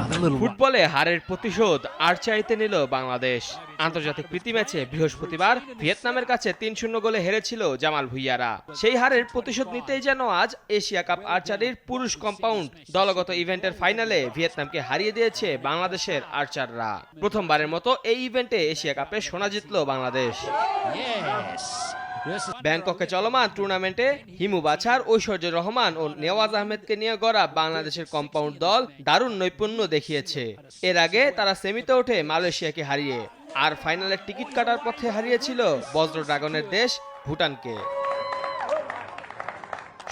ফুটবলে হারের প্রতিশোধ আর্চারিতে নিল বাংলাদেশ। আন্তর্জাতিক প্রীতি ম্যাচে বৃহস্পতিবার ভিয়েতনামের কাছে ৩-০ গোলে হেরেছিল জামাল ভুঁইয়ারা। সেই হারের প্রতিশোধ নিতেই যেন আজ এশিয়া কাপ আর্চারির পুরুষ কম্পাউন্ড দলগত ইভেন্টের ফাইনালে ভিয়েতনামকে হারিয়ে দিয়েছে বাংলাদেশের আর্চাররা। প্রথমবারের মতো এই ইভেন্টে এশিয়া কাপে সোনা জিতল বাংলাদেশ। ব্যাংককে চলমান টুর্নামেন্টে হিমু বাছার, ঐশ্বর্য রহমান ও নেওয়াজ আহমেদকে নিয়ে গড়া বাংলাদেশের কম্পাউন্ড দল দারুণ নৈপুণ্য দেখিয়েছে। এর আগে তারা সেমিতে ওঠে মালয়েশিয়াকে হারিয়ে, আর ফাইনালের টিকিট কাটার পথে হারিয়েছিল বজ্র ড্রাগনের দেশ ভুটানকে।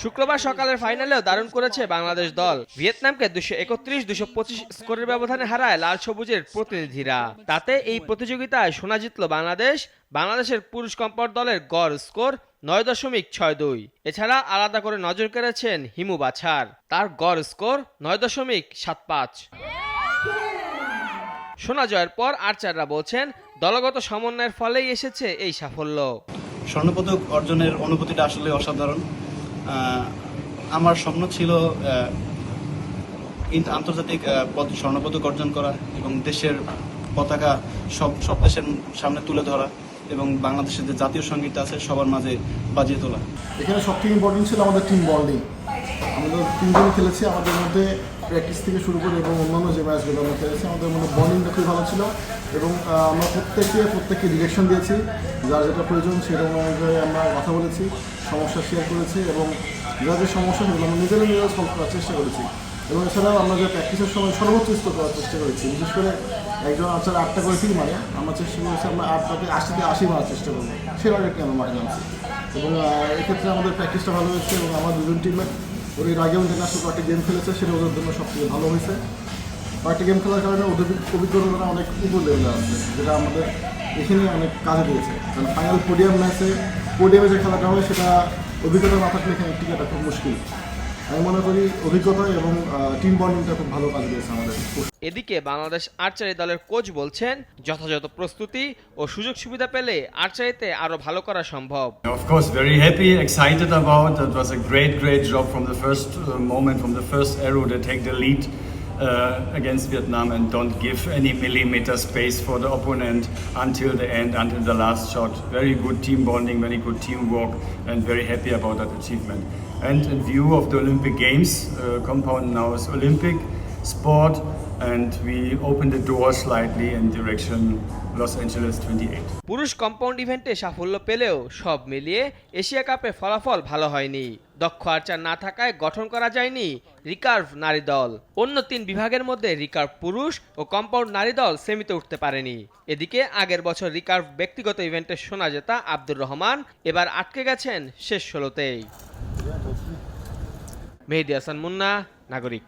শুক্রবার সকালের ফাইনালেও দারুণ করেছে বাংলাদেশ দল। ভিয়েতনামকে 231-225 স্কোরের ব্যবধানে হারায় লাল সবুজের প্রতিনিধিরা। তাতে এই প্রতিযোগিতায় সোনা জিতল বাংলাদেশ। বাংলাদেশের পুরুষ কম্পাউন্ড দলের গড় স্কোর 9.62। এছাড়া আলাদা করে নজর কেড়েছেন হিমু বাছার, তার গড় স্কোর 9.75। সোনা জয়ের পর আর্চাররা বলছেন দলগত সমন্বয়ের ফলেই এসেছে এই সাফল্য। স্বর্ণপদক অর্জনের অনুভূতিটা আসলে অসাধারণ। আমার স্বপ্ন ছিল আন্তর্জাতিক স্বর্ণপদক অর্জন করা এবং দেশের পতাকা সব দেশের সামনে তুলে ধরা এবং বাংলাদেশের যে জাতীয় সঙ্গীত আছে সবার মাঝে বাজিয়ে তোলা। এখানে সবথেকে ইম্পর্টেন্ট ছিল আমাদের টিম বন্ডিং। আমাদের তিনজনই খেলেছি, আমাদের মধ্যে প্র্যাকটিস থেকে শুরু করে এবং অন্যান্য যে ম্যাচগুলো আমরা খেলেছি আমাদের মধ্যে বন্ডিংটা খুবই ভালো ছিল এবং আমরা প্রত্যেককে ডিরেকশন দিয়েছি, যার যেটা প্রয়োজন সেটা অনুযায়ী আমরা কথা বলেছি, সমস্যা শেয়ার করেছি এবং যা যে সমস্যা সেগুলো আমরা নিজেরা সলভ করার চেষ্টা করেছি। এবং এছাড়াও আমরা যে প্র্যাকটিসের সময় সর্বোচ্চ স্তর করার চেষ্টা করেছি। বিশেষ করে একজন আর্চার 8টা করে টিম মানে আমরা চেষ্টা করেছি আমরা 8টাকে 80 মারার চেষ্টা করবো, সে টার্গেটকে আমরা মাঠে নামছি এবং এক্ষেত্রে আমাদের প্র্যাকটিসটা ভালো হয়েছে এবং আমার দুজন টিমের ওর এর আগেও ইন্টারন্যাশনাল কয়েকটি গেম খেলেছে, সেটা ওদের জন্য সবথেকে ভালো হয়েছে। কয়েকটি গেম খেলার কারণে ওদের অভিজ্ঞতা অনেক উপর লেভেলে আছে, যেটা আমাদের এখানে অনেক কাজে দিয়েছে। কারণ ফাইনাল পোডিয়ামে যে খেলাটা হয় সেটা অভিজ্ঞতা না থাকলে এখানে টিকাটা খুব মুশকিল। আমি মনে করি অভিজ্ঞতা এবং টিম বন্ডিংটা খুব ভালো কাজ দিয়েছে আমাদের। এদিকে বাংলাদেশ আর্চারি দলের কোচ বলছেন যথাযথ প্রস্তুতি ও সুযোগ সুবিধা পেলে আর্চারিতে আরো ভালো করা সম্ভব। Of course, very happy, excited about. It was a great job from the first moment, from the first arrow to take the lead against Vietnam and don't give any millimeter space for the opponent until the end, until the last shot. Very good team bonding, very good teamwork, and very happy about that achievement. And in view of the Olympic Games, compound now is Olympic sport, and we open the door slightly in direction Los Angeles 28. পুরুষ compound ইভেন্টে সাফল্য পেলেও সব মিলিয়ে Asia কাপে ফলাফল ভালো হয়নি। দক্ষ আর্চার না থাকায় গঠন করা যায়নি রিকার্ভ নারী দল। অন্য 3 বিভাগের মধ্যে রিকার্ভ পুরুষ ও কম্পাউন্ড নারী দল সেমিতে উঠতে পারেনি। এদিকে আগের বছর রিকার্ভ ব্যক্তিগত ইভেন্টে সোনা জেতা আব্দুর রহমান এবার আটকে গেছেন শেষ 16তেই। মেহেদী হাসান মুন্না, নাগরিক।